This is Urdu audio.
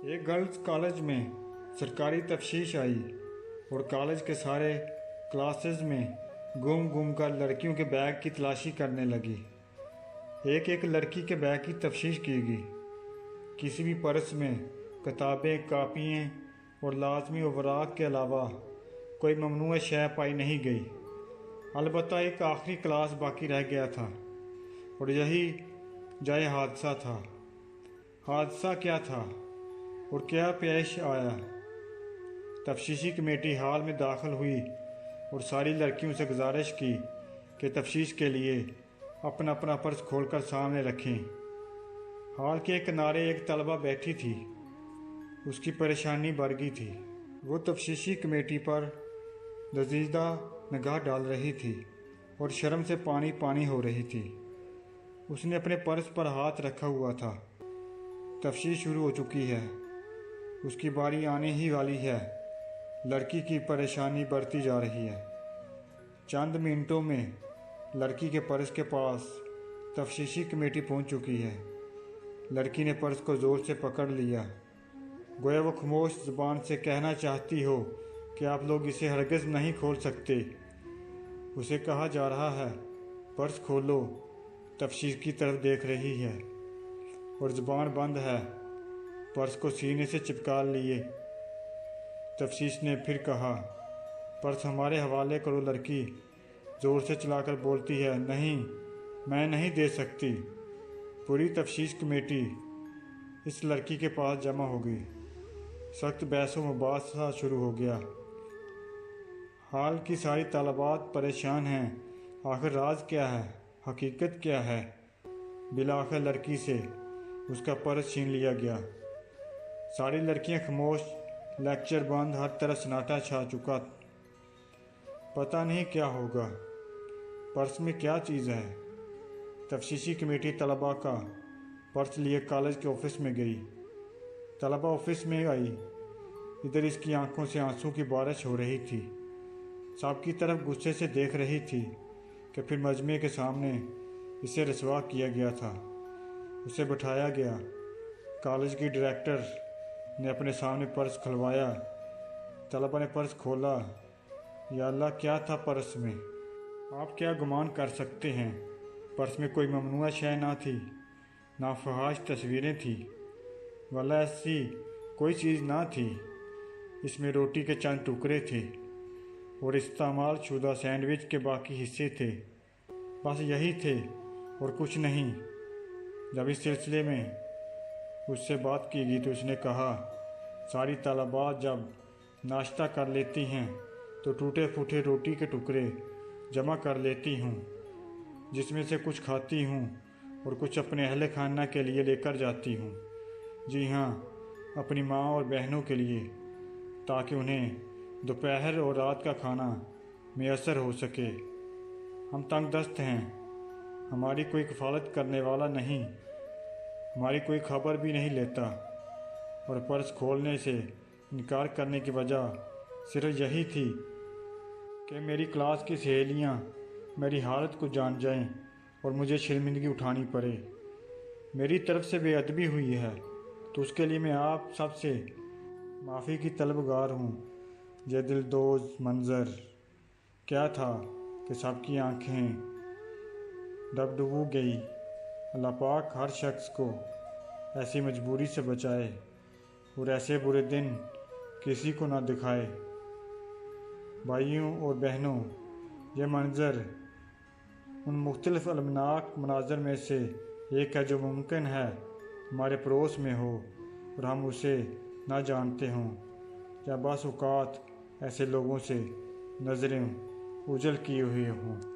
ایک گرلز کالج میں سرکاری تفتیش آئی اور کالج کے سارے کلاسز میں گھوم گھوم کر لڑکیوں کے بیگ کی تلاشی کرنے لگی۔ ایک ایک لڑکی کے بیگ کی تفتیش کی گئی۔ کسی بھی پرس میں کتابیں، کاپیاں اور لازمی اوراق کے علاوہ کوئی ممنوعہ شے پائی نہیں گئی۔ البتہ ایک آخری کلاس باقی رہ گیا تھا اور یہی جائے حادثہ تھا۔ حادثہ کیا تھا اور کیا پیش آیا؟ تفتیشی کمیٹی ہال میں داخل ہوئی اور ساری لڑکیوں سے گزارش کی کہ تفتیش کے لیے اپنا اپنا پرس کھول کر سامنے رکھیں۔ ہال کے کنارے ایک طالبہ بیٹھی تھی۔ اس کی پریشانی بڑھ گئی تھی۔ وہ تفتیشی کمیٹی پر لذیذہ نگاہ ڈال رہی تھی اور شرم سے پانی پانی ہو رہی تھی۔ اس نے اپنے پرس پر ہاتھ رکھا ہوا تھا۔ تفتیش شروع ہو چکی ہے، اس کی باری آنے ہی والی ہے۔ لڑکی کی پریشانی بڑھتی جا رہی ہے۔ چند منٹوں میں لڑکی کے پرس کے پاس تفتیشی کمیٹی پہنچ چکی ہے۔ لڑکی نے پرس کو زور سے پکڑ لیا، گویا وہ خاموش زبان سے کہنا چاہتی ہو کہ آپ لوگ اسے ہرگز نہیں کھول سکتے۔ اسے کہا جا رہا ہے پرس کھولو، تفتیش کی طرف دیکھ رہی ہے اور زبان بند ہے، پرس کو سینے سے چپکا لیے۔ تفتیش نے پھر کہا پرس ہمارے حوالے کرو۔ لڑکی زور سے چلا کر بولتی ہے نہیں، میں نہیں دے سکتی۔ پوری تفتیش کمیٹی اس لڑکی کے پاس جمع ہو گئی۔ سخت بحث و مباحثہ شروع ہو گیا۔ حال کی ساری طالبات پریشان ہیں، آخر راز کیا ہے، حقیقت کیا ہے؟ بالآخر لڑکی سے اس کا پرس چھین لیا گیا۔ ساری لڑکیاں خاموش، لیکچر بند، ہر طرف سناٹا چھا چکا۔ پتہ نہیں کیا ہوگا، پرس میں کیا چیز ہے۔ تفتیشی کمیٹی طلباء کا پرس لیے کالج کے آفس میں گئی۔ طلباء آفس میں آئی، ادھر اس کی آنکھوں سے آنسو کی بارش ہو رہی تھی۔ سب کی طرف غصے سے دیکھ رہی تھی کہ پھر مجمع کے سامنے اسے رسوا کیا گیا تھا۔ اسے بٹھایا گیا۔ کالج کی ڈائریکٹر نے اپنے سامنے پرس کھلوایا۔ طلباء نے پرس کھولا۔ یا اللہ، کیا تھا پرس میں؟ آپ کیا گمان کر سکتے ہیں؟ پرس میں کوئی ممنوعہ شے نہ تھی، نہ فحش تصویریں تھیں، واللہ ایسی کوئی چیز نہ تھی۔ اس میں روٹی کے چند ٹکڑے تھے اور استعمال شدہ سینڈوچ کے باقی حصے تھے، بس یہی تھے اور کچھ نہیں۔ جب اس سلسلے میں اس سے بات کی گئی تو اس نے کہا ساری طالبات جب ناشتہ کر لیتی ہیں تو ٹوٹے پھوٹے روٹی کے ٹکڑے جمع کر لیتی ہوں، جس میں سے کچھ کھاتی ہوں اور کچھ اپنے اہل خانہ کے لیے لے کر جاتی ہوں۔ جی ہاں، اپنی ماں اور بہنوں کے لیے، تاکہ انہیں دوپہر اور رات کا کھانا میسر ہو سکے۔ ہم تنگ دست ہیں، ہماری کوئی کفالت کرنے والا نہیں، ہماری کوئی خبر بھی نہیں لیتا، اور پرس کھولنے سے انکار کرنے کی وجہ صرف یہی تھی کہ میری کلاس کی سہیلیاں میری حالت کو جان جائیں اور مجھے شرمندگی اٹھانی پڑے۔ میری طرف سے بے ادبی ہوئی ہے تو اس کے لیے میں آپ سب سے معافی کی طلبگار ہوں۔ یہ دلدوز منظر کیا تھا کہ سب کی آنکھیں ڈبڈبو گئی۔ اللہ پاک ہر شخص کو ایسی مجبوری سے بچائے اور ایسے برے دن کسی کو نہ دکھائے۔ بھائیوں اور بہنوں، یہ منظر ان مختلف المناک مناظر میں سے ایک ہے جو ممکن ہے ہمارے پڑوس میں ہو اور ہم اسے نہ جانتے ہوں، یا بعض اوقات ایسے لوگوں سے نظریں اوجھل کیے ہوئے ہوں۔